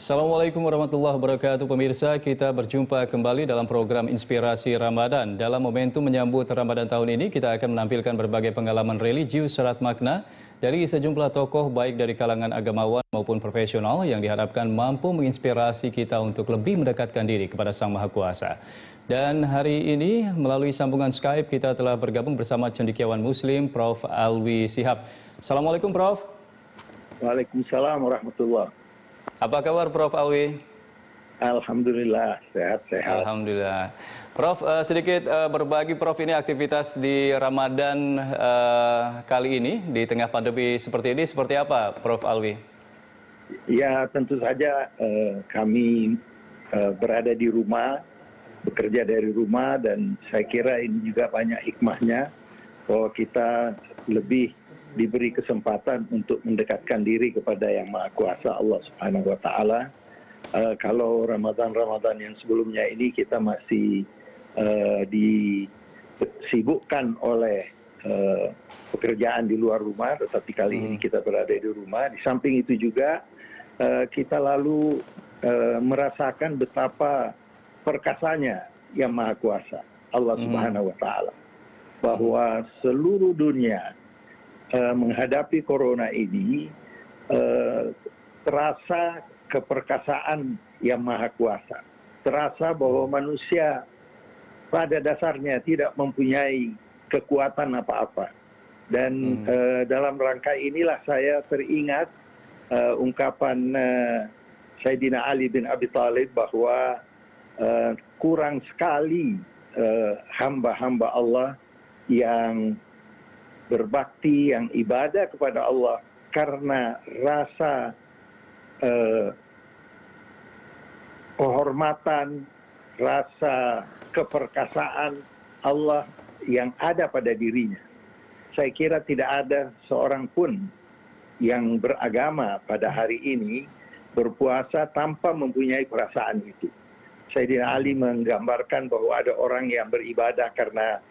Assalamualaikum warahmatullahi wabarakatuh pemirsa, kita berjumpa kembali dalam program Inspirasi Ramadan. Dalam momentum menyambut Ramadan tahun ini, kita akan menampilkan berbagai pengalaman religius syarat makna dari sejumlah tokoh baik dari kalangan agamawan maupun profesional yang diharapkan mampu menginspirasi kita untuk lebih mendekatkan diri kepada Sang Maha Kuasa. Dan hari ini melalui sambungan Skype kita telah bergabung bersama cendekiawan Muslim Prof. Alwi Shihab. Assalamualaikum Prof. Waalaikumsalam warahmatullahi. Apa kabar Prof. Alwi? Alhamdulillah, sehat-sehat. Alhamdulillah. Prof, sedikit berbagi Prof, ini aktivitas di Ramadan kali ini di tengah pandemi seperti ini seperti apa Prof. Alwi? Ya tentu saja kami berada di rumah, bekerja dari rumah, dan saya kira ini juga banyak hikmahnya bahwa kita lebih diberi kesempatan untuk mendekatkan diri kepada Yang Maha Kuasa Allah Subhanahu wa Ta'ala. Kalau Ramadan yang sebelumnya ini kita masih disibukkan oleh pekerjaan di luar rumah, tetapi kali ini kita berada di rumah. Di samping itu juga kita lalu merasakan betapa perkasanya Yang Maha Kuasa Allah Subhanahu wa Ta'ala, bahwa seluruh dunia menghadapi corona ini terasa keperkasaan Yang Maha Kuasa. Terasa bahwa manusia pada dasarnya tidak mempunyai kekuatan apa-apa. Dan dalam rangka inilah saya teringat ungkapan Sayyidina Ali bin Abi Thalib bahwa kurang sekali hamba-hamba Allah yang berbakti, yang ibadah kepada Allah karena rasa kehormatan, rasa keperkasaan Allah yang ada pada dirinya. Saya kira tidak ada seorang pun yang beragama pada hari ini berpuasa tanpa mempunyai perasaan itu. Sayyidina Ali menggambarkan bahwa ada orang yang beribadah karena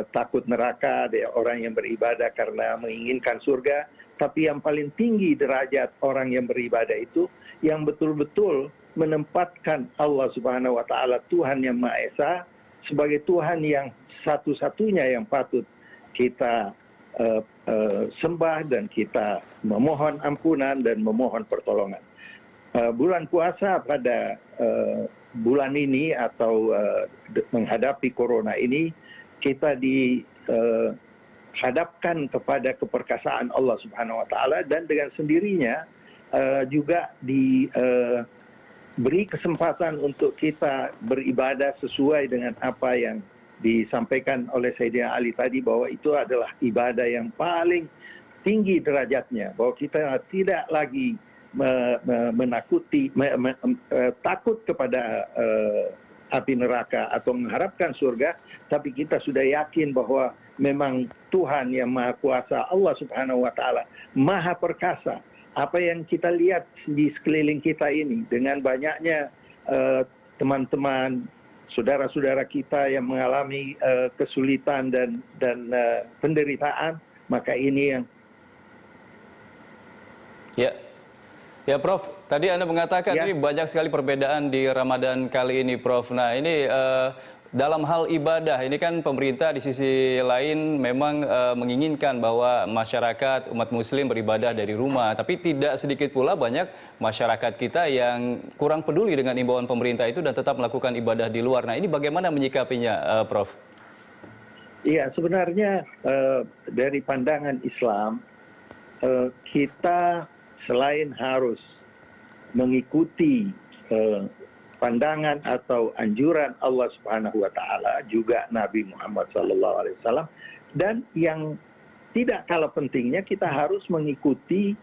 takut neraka, ada orang yang beribadah karena menginginkan surga, tapi yang paling tinggi derajat orang yang beribadah itu yang betul-betul menempatkan Allah Subhanahu wa Ta'ala, Tuhan yang Maha Esa, sebagai Tuhan yang satu-satunya yang patut kita sembah dan kita memohon ampunan dan memohon pertolongan. Bulan puasa pada bulan ini atau menghadapi corona ini, kita dihadapkan kepada keperkasaan Allah Subhanahu wa Ta'ala, dan dengan sendirinya juga diberi kesempatan untuk kita beribadah sesuai dengan apa yang disampaikan oleh Sayyidina Ali tadi, bahwa itu adalah ibadah yang paling tinggi derajatnya, bahwa kita tidak lagi takut kepada api neraka atau mengharapkan surga, tapi kita sudah yakin bahwa memang Tuhan yang Maha Kuasa Allah Subhanahu wa Ta'ala Maha Perkasa. Apa yang kita lihat di sekeliling kita ini dengan banyaknya teman-teman, saudara-saudara kita yang mengalami kesulitan dan penderitaan, maka ini yang Ya Prof, tadi Anda mengatakan ini banyak sekali perbedaan di Ramadan kali ini Prof. Nah ini dalam hal ibadah, ini kan pemerintah di sisi lain memang menginginkan bahwa masyarakat umat muslim beribadah dari rumah. Tapi tidak sedikit pula banyak masyarakat kita yang kurang peduli dengan imbauan pemerintah itu dan tetap melakukan ibadah di luar. Nah ini bagaimana menyikapinya Prof? Iya, sebenarnya dari pandangan Islam, kita selain harus mengikuti pandangan atau anjuran Allah Subhanahu wa Ta'ala, juga Nabi Muhammad SAW, dan yang tidak kalah pentingnya kita harus mengikuti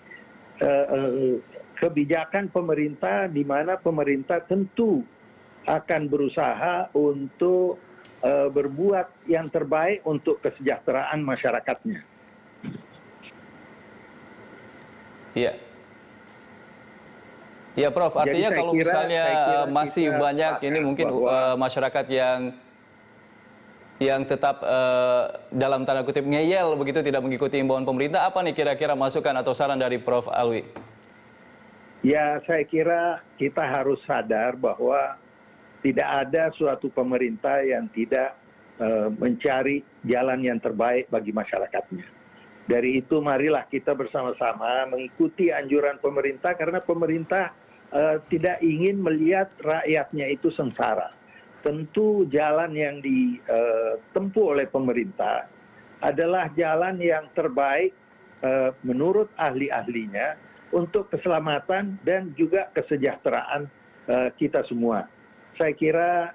kebijakan pemerintah, di mana pemerintah tentu akan berusaha untuk berbuat yang terbaik untuk kesejahteraan masyarakatnya. Ya Prof, artinya kalau misalnya masih banyak ini mungkin masyarakat yang tetap dalam tanda kutip ngeyel begitu, tidak mengikuti imbauan pemerintah, apa nih kira-kira masukan atau saran dari Prof. Alwi? Ya, saya kira kita harus sadar bahwa tidak ada suatu pemerintah yang tidak mencari jalan yang terbaik bagi masyarakatnya. Dari itu marilah kita bersama-sama mengikuti anjuran pemerintah karena pemerintah tidak ingin melihat rakyatnya itu sengsara. Tentu jalan yang ditempuh oleh pemerintah adalah jalan yang terbaik menurut ahli-ahlinya untuk keselamatan dan juga kesejahteraan kita semua. Saya kira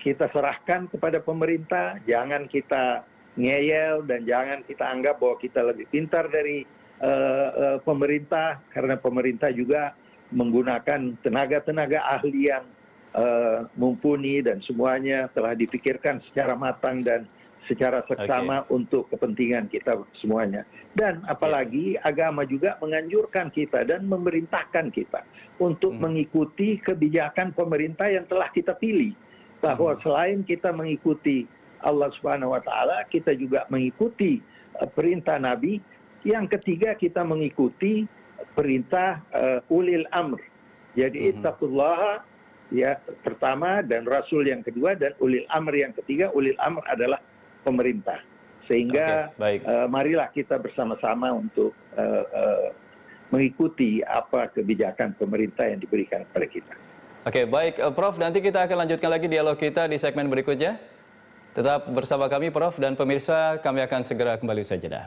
kita serahkan kepada pemerintah, jangan kita ngeyel dan jangan kita anggap bahwa kita lebih pintar dari pemerintah, karena pemerintah juga menggunakan tenaga-tenaga ahli yang mumpuni dan semuanya telah dipikirkan secara matang dan secara seksama untuk kepentingan kita semuanya. Dan apalagi agama juga menganjurkan kita dan memerintahkan kita untuk mengikuti kebijakan pemerintah yang telah kita pilih. Bahwa selain kita mengikuti Allah Subhanahu wa taala, kita juga mengikuti perintah Nabi. Yang ketiga, kita mengikuti perintah ulil amr. Jadi ittaqullah ya pertama, dan Rasul yang kedua, dan ulil amr yang ketiga. Ulil amr adalah pemerintah. Sehingga marilah kita bersama-sama untuk mengikuti apa kebijakan pemerintah yang diberikan kepada kita. Oke, baik Prof, nanti kita akan lanjutkan lagi dialog kita di segmen berikutnya. Tetap bersama kami Prof, dan pemirsa, kami akan segera kembali saja.